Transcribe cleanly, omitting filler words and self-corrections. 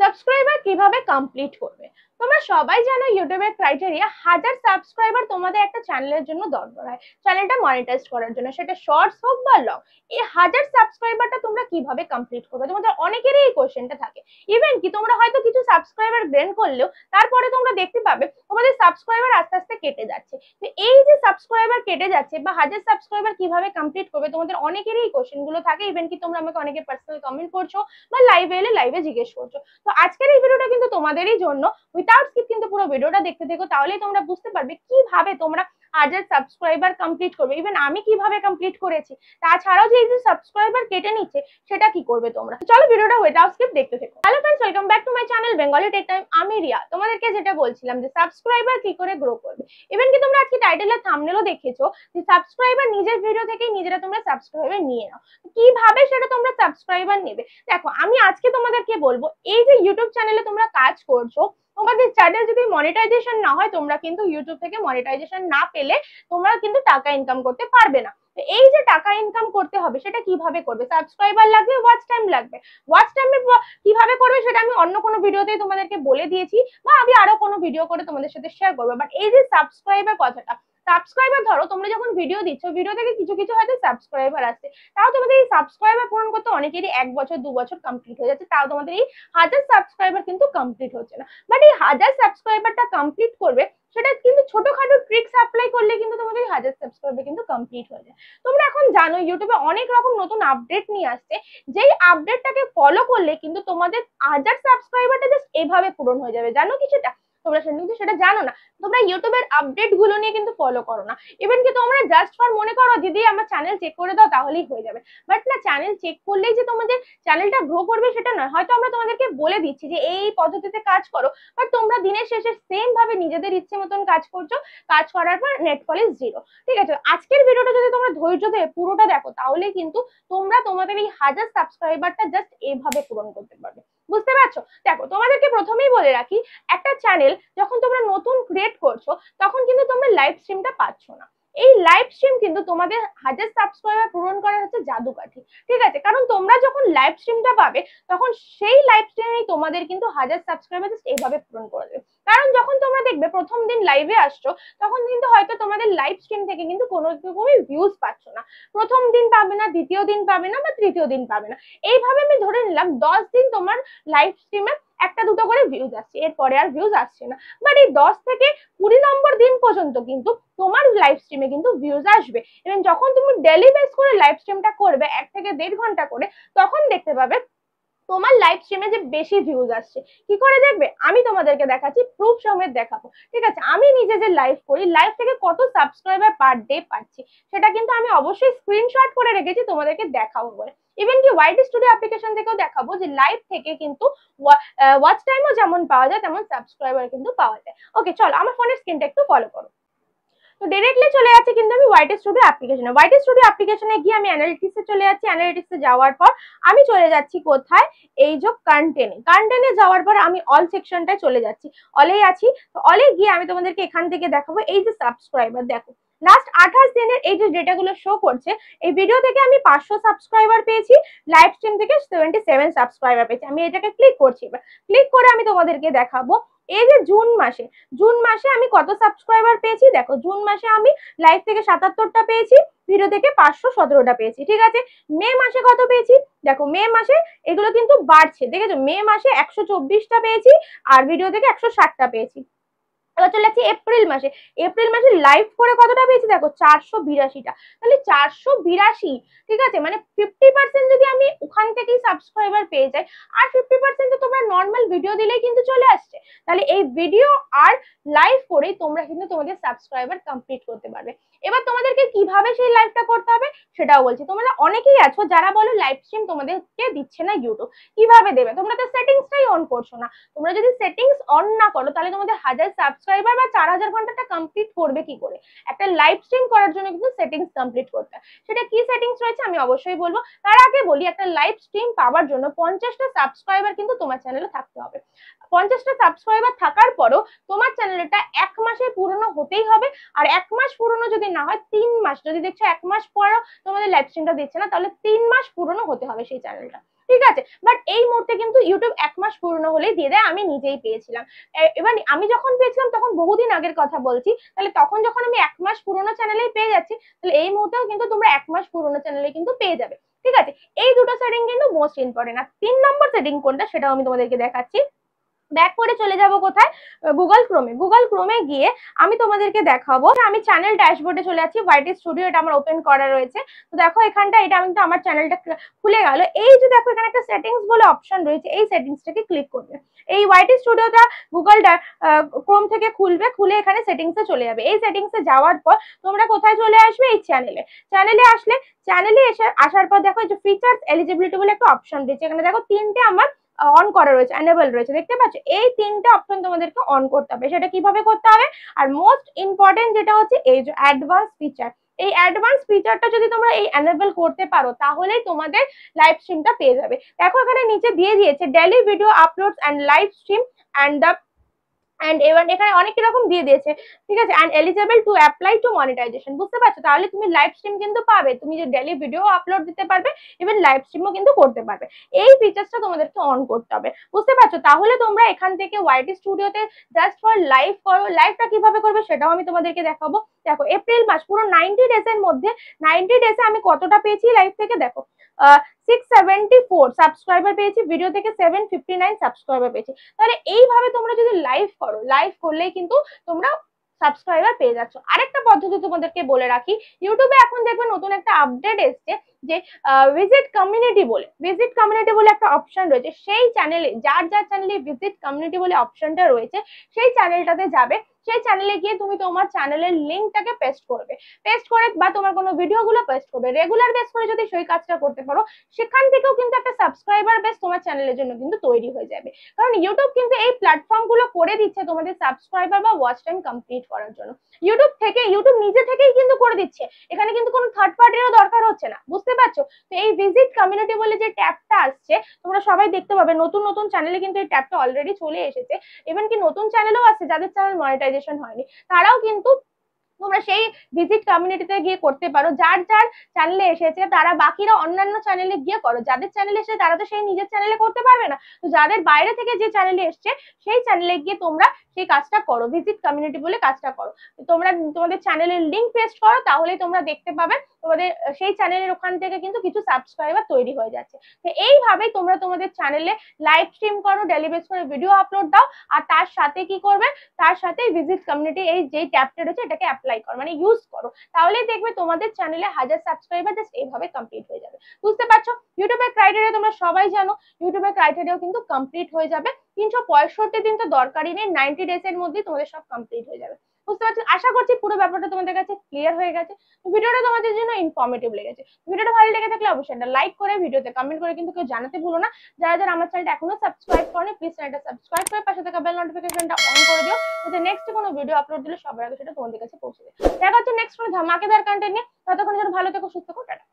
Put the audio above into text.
Subscriber কিভাবে complete করবে। তোমরা সবাই জানো ইউটিউবের ক্রাইটেরিয়া 1000 সাবস্ক্রাইবার তোমাদের একটা চ্যানেলের জন্য দরকার হয়, চ্যানেলটা মনিটাইজ করার জন্য, সেটা শর্টস হোক বা লং। এই 1000 সাবস্ক্রাইবারটা তোমরা কিভাবে কমপ্লিট করবে, তোমাদের অনেকেরই এই কোশ্চেনটা থাকে। ইভেন কি তোমরা হয়তো কিছু সাবস্ক্রাইবার গেইন করলেও তারপরে তোমরা দেখতে পাবে তোমাদের সাবস্ক্রাইবার আস্তে আস্তে কেটে যাচ্ছে। তো এই যে সাবস্ক্রাইবার কেটে যাচ্ছে বা 1000 সাবস্ক্রাইবার কিভাবে কমপ্লিট করবে, তোমাদের অনেকেরই এই কোশ্চেন গুলো থাকে। ইভেন কি তোমরা আমাকে অনেকে পার্সোনাল কমেন্ট করছো বা লাইভে এলে লাইভে জিজ্ঞেস করছো। তো আজকের এই ভিডিওটা কিন্তু তোমাদেরই জন্য, উইথাউট স্কিপ কিন্তু পুরো ভিডিওটা দেখতে থেকো, তাহলেই তোমরা বুঝতে পারবে কিভাবে তোমরা 1000 সাবস্ক্রাইবার কমপ্লিট করবে। ইভেন আমি কিভাবে কমপ্লিট করেছি, তাছাড়াও যে এই যে সাবস্ক্রাইবার কেটে নিচ্ছে সেটা কি করবে তোমরা। চলো ভিডিওটা উইথাউট স্কিপ দেখতে থেকো। Hello friends, welcome back to my channel Bengali tech time. আমি রিয়া, তোমাদেরকে যেটা বলছিলাম যে সাবস্ক্রাইবার কি করে গ্রো করবে। ইভেন কি তোমরা আজকে টাইটেলের থাম্বনেলও দেখেছো যে সাবস্ক্রাইবার নিজের ভিডিও থেকেই নিজেরা তোমরা সাবস্ক্রাইবার নিয়ে নাও। কিভাবে সেটা তোমরা সাবস্ক্রাইবার নেবে, দেখো আমি আজকে তোমাদেরকে বলবো। এই যে ইউটিউব চ্যানেলে তোমরা কাজ করছো, তোমাদের চ্যানেল যদি মনিটাইজেশন না হয়, তোমরা কিন্তু ইউটিউব থেকে মনিটাইজেশন না পেলে তোমরা কিন্তু টাকা ইনকাম করতে পারবে না। এই যে টাকা ইনকাম করতে হবে সেটা কিভাবে করবে, সাবস্ক্রাইবার লাগবে, ওয়াচ টাইম লাগবে। ওয়াচ টাইম কিভাবে করবে সেটা আমি অন্য কোনো ভিডিওতেই তোমাদেরকে বলে দিয়েছি, বা আমি আরো কোনো ভিডিও করে তোমাদের সাথে শেয়ার করবো। বাট এই যে সাবস্ক্রাইবার কথাটা, সাবস্ক্রাইবার ধরো তোমরা যখন ভিডিও দিচ্ছ, ভিডিও থেকে কিছু কিছু হয়তো সাবস্ক্রাইবার আসছে, তাও তোমাদের এই সাবস্ক্রাইবার পূরণ করতে অনেকেরই 1 বছর 2 বছর কমপ্লিট হয়ে যাচ্ছে, তাও তোমাদের এই 1000 সাবস্ক্রাইবার কিন্তু কমপ্লিট হচ্ছে না। বাট এই 1000 সাবস্ক্রাইবারটা কমপ্লিট করবে, সেটা কিন্তু ছোটখাটো ট্রিক্স অ্যাপ্লাই করলে কিন্তু তোমাদের 1000 সাবস্ক্রাইবার কিন্তু কমপ্লিট হয়ে যায়। তোমরা এখন জানো ইউটিউবে অনেক রকম নতুন আপডেট নিয়ে আসছে, যেই আপডেটটাকে ফলো করলে কিন্তু তোমাদের 1000 সাবস্ক্রাইবারটা জাস্ট এভাবে পূরণ হয়ে যাবে। জানো কি সেটা? তোমরা কিন্তু সেটা জানো না, তোমরা ইউটিউবের আপডেট গুলো নিয়ে কিন্তু ফলো করো না। ইভেন কি তোমরা জাস্ট ফর মনে করো দিদি আমার চ্যানেল চেক করে দাও তাহলেই হয়ে যাবে। বাট না, চ্যানেল চেক করলেই যে তোমাদের চ্যানেলটা গ্রো করবে সেটা নয়। হয়তো আমরা তোমাদেরকে বলে দিচ্ছি যে এই পদ্ধতিতে কাজ করো, বাট তোমরা দিনের শেষে সেম ভাবে নিজেদের ইচ্ছে মতন কাজ করছো, কাজ করার পর নেট ফল ইজ জিরো। ঠিক আছে, আজকের ভিডিওটা যদি তোমরা ধৈর্য ধরে পুরোটা দেখো, তাহলে কিন্তু তোমরা তোমাদের এই 1000 সাবস্ক্রাইবারটা জাস্ট এভাবে পূরণ করতে পারবে। বুঝতে পারছো? দেখো তোমাদেরকে প্রথমেই বলে রাখি, একটা চ্যানেল যখন তোমরা নতুন ক্রিয়েট করছো, তখন কিন্তু তোমরা লাইভ স্ট্রিমটা পাচ্ছ না। এই লাইভ স্ট্রিম কিন্তু তোমাদের 1000 সাবস্ক্রাইবার পূরণ করার হচ্ছে জাদুকাঠি। ঠিক আছে, কারণ তোমরা যখন লাইভ স্ট্রিমটা পাবে, তখন সেই লাইভ স্ট্রিমেই তোমাদের কিন্তু 1000 সাবস্ক্রাইবার জাস্ট এইভাবে পূরণ করে দেবে। কারণ যখন তোমরা দেখবে প্রথম দিন লাইভে আসছো, তখন কিন্তু হয়তো তোমাদের লাইভ স্ট্রিম থেকে কিন্তু কোনো রকমই ভিউজ পাচ্ছ না। প্রথম দিন পাবে না, দ্বিতীয় দিন পাবে না, বা তৃতীয় দিন পাবে না। এইভাবে আমি ধরে নিলাম 10 দিন তোমার লাইভ স্ট্রিমে একটা দুটো করে ভিউজ আসছে, এরপরে আর ভিউজ আসছে না। বাট এই 10 থেকে 20 নম্বর দিন পর্যন্ত কিন্তু তোমার লাইভ স্ট্রিমে কিন্তু ভিউজ আসবে। এবং যখন তুমি ডেইলি বেস করে লাইভ স্ট্রিমটা করবে 1 থেকে 1.5 ঘন্টা করে, তখন দেখতে পাবে তোমার লাইভ স্ট্রিমে যে বেশি ভিউজ আসছে। কি করে দেখবে, আমি তোমাদেরকে দেখাচ্ছি, প্রুফ সমেত দেখাবো। ঠিক আছে, আমি নিজে যে লাইভ করি, লাইভ থেকে কত সাবস্ক্রাইবার পার ডে পাচ্ছি, সেটা কিন্তু আমি অবশ্যই স্ক্রিনশট করে রেখেছি, তোমাদেরকে দেখাবো বলে। ইভেন কি ওয়াইটি স্টুডিও অ্যাপ্লিকেশন থেকেও দেখাবো যে লাইভ থেকে কিন্তু ওয়াচ টাইমও যেমন পাওয়া যায়, তেমন সাবস্ক্রাইবার কিন্তু পাওয়া যায়। ওকে চলো, আমার ফোনের স্ক্রিনটা একটু ফলো করো। তো ডাইরেক্টলি চলে যাচ্ছে কিন্তু আমি ওয়াইটি স্টুডিও অ্যাপ্লিকেশনে। ওয়াইটি স্টুডিও অ্যাপ্লিকেশনে গিয়ে আমি অ্যানালিটিক্সে চলে যাচ্ছি। অ্যানালিটিক্সে যাওয়ার পর আমি চলে যাচ্ছি কোথায়, এই যে কন্টেন্টে যাওয়ার পর আমি অল সেকশনটায় চলে যাচ্ছি। অলেই আছি, তো অলে গিয়ে আমি তোমাদেরকে এখান থেকে দেখাবো এই যে সাবস্ক্রাইবার। দেখো লাস্ট 28 দিনের এই যে ডেটাগুলো শো করছে, এই ভিডিও থেকে আমি 500 সাবস্ক্রাইবার পেয়েছি, লাইভ স্ট্রিম থেকে 77 সাবস্ক্রাইবার পেয়েছি। আমি এটাকে ক্লিক করছি, এবার ক্লিক করে আমি তোমাদেরকে দেখাবো এই যে জুন মাসে আমি কত সাবস্ক্রাইবার পেয়েছি। দেখো জুন মাসে আমি লাইভ থেকে 77টা পেয়েছি, ভিডিও থেকে 517টা পেয়েছি। ঠিক আছে, মে মাসে কত পেয়েছি, দেখো মে মাসে এগুলো কিন্তু বাড়ছে, দেখেছো, মে মাসে 124টা পেয়েছি, আর ভিডিও থেকে 160টা পেয়েছি। এবার চলে যাচ্ছি এপ্রিল মাসে লাইভ করে কতটা পেয়েছি, দেখো 482টা। তাহলে 482, ঠিক আছে, মানে 50% যদি আমি ওখান থেকেই সাবস্ক্রাইবার পেয়ে যাই, আর 50% তো তোমরা নর্মাল ভিডিও দিলেই কিন্তু চলে আসছে। তাহলে এই ভিডিও আর লাইভ করেই তোমরা কিন্তু তোমাদের সাবস্ক্রাইবার কমপ্লিট করতে পারবে। এবার তোমাদেরকে কিভাবে সেই লাইভটা করতে হবে সেটাও বলছি। তোমরা অনেকেই আছো যারা বলো লাইভ স্ট্রিম তোমাদেরকে দিচ্ছে না ইউটিউব, কিভাবে দেবে, তোমরা তো সেটিংসটাই অন করছো না। তোমরা যদি সেটিংস অন না করো, তাহলে তোমাদের 1000 সাবস্ক্রাইবার বা 4000 ঘন্টাটা কমপ্লিট করবে কি করে। একটা লাইভ স্ট্রিম করার জন্য কিন্তু সেটিংস কমপ্লিট করতে হয়। সেটা কি সেটিংস রয়েছে আমি অবশ্যই বলবো। তার আগে বলি, একটা লাইভ স্ট্রিম পাওয়ার জন্য 50টা সাবস্ক্রাইবার কিন্তু তোমার চ্যানেলে থাকতে হবে। 50টা সাবস্ক্রাইবার থাকার পরও তোমার চ্যানেলটা 1 মাসে পুরনো হতেই হবে। আর 1 মাস পুরনো যদি না হয়, 3 মাস, যদি দেখছো 1 মাস পরও তোমাদের লাইভ স্ট্রিমটা দিচ্ছে না, তাহলে 3 মাস পুরনো হতে হবে সেই চ্যানেলটা। ঠিক আছে। বাট এই মুহূর্তে কিন্তু ইউটিউব 1 মাস পুরনো হলেই দিয়ে দেয়, আমি নিজেই পেয়েছিলাম। এবার আমি যখন পেয়েছিলাম তখন বহুদিন আগের কথা বলছি, তাহলে তখন যখন আমি 1 মাস পুরনো চ্যানেলেই পেয়ে যাচ্ছি, তাহলে এই মুহূর্তেও কিন্তু তোমরা 1 মাস পুরনো চ্যানেলে কিন্তু পেয়ে যাবে। ঠিক আছে, এই দুটো সেটিং কিন্তু মোস্ট ইম্পর্টেন্ট। আর 3 নম্বর সেটিং কোনটা সেটাও আমি তোমাদেরকে দেখাচ্ছি। ব্যাক করে চলে যাব কোথায়, গুগল ক্রোমে। গুগল ক্রোমে গিয়ে আমি তোমাদেরকে দেখাবো, আমি চ্যানেল ড্যাশবোর্ডে চলে যাচ্ছি, ওয়াইটি স্টুডিও এটা আমার ওপেন করা রয়েছে। তো দেখো এখানটা, এটা আমি তো আমার চ্যানেলটা খুলে গেল। এই যে দেখো এখানে একটা সেটিংস বলে অপশন রয়েছে, এই সেটিংসটাকে ক্লিক করবে। এই ওয়াইটি স্টুডিওটা গুগল ক্রোম থেকে খুলবে, খুলে এখানে সেটিংসে চলে যাবে। এই সেটিংসে যাওয়ার পর তোমরা কোথায় চলে আসবে, এই চ্যানেলে আসলে চ্যানেলে আসার পর দেখো এই যে ফিচার্স এলিজিবিলিটি বলে একটা অপশন রয়েছে, এখানে দেখো 3টে আমার অন করা রয়েছে, এনেবল রয়েছে, দেখতে পাচ্ছ। এই 3টে অপশন তোমাদেরকে অন করতে হবে। সেটা কিভাবে করতে হবে, আর মোস্ট ইম্পর্টেন্ট যেটা হচ্ছে এই যে অ্যাডভান্স ফিচার, এই অ্যাডভান্স ফিচারটা যদি তোমরা এই এনেবল করতে পারো তাহলেই তোমাদের লাইভ স্ট্রিমটা পেয়ে যাবে। দেখো এখানে নিচে দিয়ে দিয়েছে daily video uploads and live stream and the এবার এখানে অনেক রকম দিয়ে দিয়েছে, ঠিক আছে। And eligible to apply to monetisation, বুঝতে পারছো। তাহলে তুমি লাইভ স্ট্রিম কিন্তু পাবে, তুমি যে ডেইলি ভিডিও আপলোড দিতে পারবে, ইভেন লাইভ স্ট্রিমও কিন্তু করতে পারবে। এই ফিচারসটা তোমাদেরকে অন করতে হবে, বুঝতে পারছো। তাহলে তোমরা এখান থেকে ওয়াইটি স্টুডিওতে জাস্ট ফর লাইভ করো। লাইভটা কিভাবে করবে সেটাও আমি তোমাদেরকে দেখাবো। দেখো এপ্রিল মাস পুরো 90 ডেজ এর মধ্যে 90 ডেজে আমি কতটা পেয়েছি লাইভ থেকে, দেখো 674 সাবস্ক্রাইবার পেয়েছি, ভিডিও থেকে 759 সাবস্ক্রাইবার পেয়েছি। তাহলে এইভাবে তোমরা যদি লাইভ করো, লাইভ করলেই কিন্তু তোমরা সাবস্ক্রাইবার পেয়ে যাচ্ছ। আরেকটা পদ্ধতি তোমাদেরকে বলে রাখি, ইউটিউবে এখন দেখবে নতুন একটা আপডেট এসছে যে ভিজিট কমিউনিটি বলে একটা অপশন রয়েছে। সেই চ্যানেলে যার চ্যানেলে ভিজিট কমিউনিটি বলে অপশনটা রয়েছে, সেই চ্যানেলটাতে যাবে, সেই চ্যানেলে গিয়ে তুমি তোমার চ্যানেলের লিঙ্কটাকে পেস্ট করবে, পেস্ট করে বা তোমার কোনো ভিডিওগুলো পেস্ট করবে। রেগুলার বেস করে যদি সেই কাজটা করতে পারো, সেখান থেকেও কিন্তু একটা সাবস্ক্রাইবার বেস তোমার চ্যানেলের জন্য কিন্তু তৈরি হয়ে যাবে। কারণ ইউটিউব কিন্তু এই প্ল্যাটফর্ম গুলো করে দিচ্ছে তোমাদের সাবস্ক্রাইবার বা ওয়াচ টাইম কমপ্লিট করার জন্য। ইউটিউব নিজে থেকেই কিন্তু করে দিচ্ছে, এখানে কিন্তু কোনো থার্ড পার্টিরও দরকার হচ্ছে না, বুঝতে পারছো। তো এই ভিজিট কমিউনিটি বলে যে ট্যাবটা আসছে, তোমরা সবাই দেখতে পাবে, নতুন নতুন চ্যানেলে কিন্তু এই ট্যাবটা অলরেডি চলে এসেছে। ইভেন কি নতুন চ্যানেলও আছে যাদের চ্যানেল মনিটাইজেশন হয়নি, তারাও কিন্তু তোমরা সেই ভিজিট কমিউনিটিতে গিয়ে করতে পারো। যার চ্যানেলে এসেছে তারা বাকিরা অন্যান্য চ্যানেলে গিয়ে করো, যাদের চ্যানেলে এসে তারা তো সেই নিজের চ্যানেলে করতে পারবে না, তো যাদের বাইরে থেকে যে চ্যানেলে এসছে সেই চ্যানেলে গিয়ে তোমরা সেই কাজটা করো, ভিজিট কমিউনিটি বলে কাজটা করো। তোমরা তোমাদের চ্যানেলের লিঙ্ক পেস্ট করো, তাহলেই তোমরা দেখতে পাবে তোমাদের সেই চ্যানেলের ওখান থেকে কিন্তু কিছু সাবস্ক্রাইবার তৈরি হয়ে যাচ্ছে। তো এইভাবেই তোমরা তোমাদের চ্যানেলে লাইভ স্ট্রিম করো, ডেইলি বেস করে ভিডিও আপলোড দাও, আর তার সাথে কি করবে, তার সাথে ভিজিট কমিউনিটি এই যে ট্যাবটা রয়েছে এটাকে অ্যাপ্লাই করো, মানে ইউজ করো। তাহলেই দেখবে তোমাদের চ্যানেলে 1000 সাবস্ক্রাইবার জাস্ট এইভাবে কমপ্লিট হয়ে যাবে, বুঝতে পারছো। ইউটিউবের ক্রাইটেরিয়া তোমরা সবাই জানো, ইউটিউবের ক্রাইটেরিয়াও কিন্তু কমপ্লিট হয়ে যাবে। 365 দিন তো দরকারই নেই, 90 ডেজ এর মধ্যে তোমাদের সব কমপ্লিট হয়ে যাবে, বুঝতে পারছো। আশা করছি পুরো ব্যাপারটা তোমাদের কাছে ক্লিয়ার হয়ে গেছে। ভিডিওটা তোমাদের জন্য ইনফরমেটিভ লেগেছে। ভিডিওটা ভালো লেগে থাকলে অবশ্যই একটা লাইক করে, ভিডিওতে কমেন্ট করে কিন্তু কেউ জানাতে ভুলো না। যারা যারা আমার চ্যানেলটা এখনো সাবস্ক্রাইব করেনি, প্লিজ চ্যানেলটা সাবস্ক্রাইব করে পাশে থাকা বেল নোটিফিকেশনটা অন করে দিও, যাতে নেক্সট কোনো ভিডিও আপলোড দিলে সবার আগে সেটা তোমাদের কাছে পৌঁছে যায়। দেখা হচ্ছে নেক্সট কোনো ধামাকেদার কন্টেন্ট নিয়ে, ততক্ষণ যেন ভালো থেকো, সুস্থ থেকো, টাটা।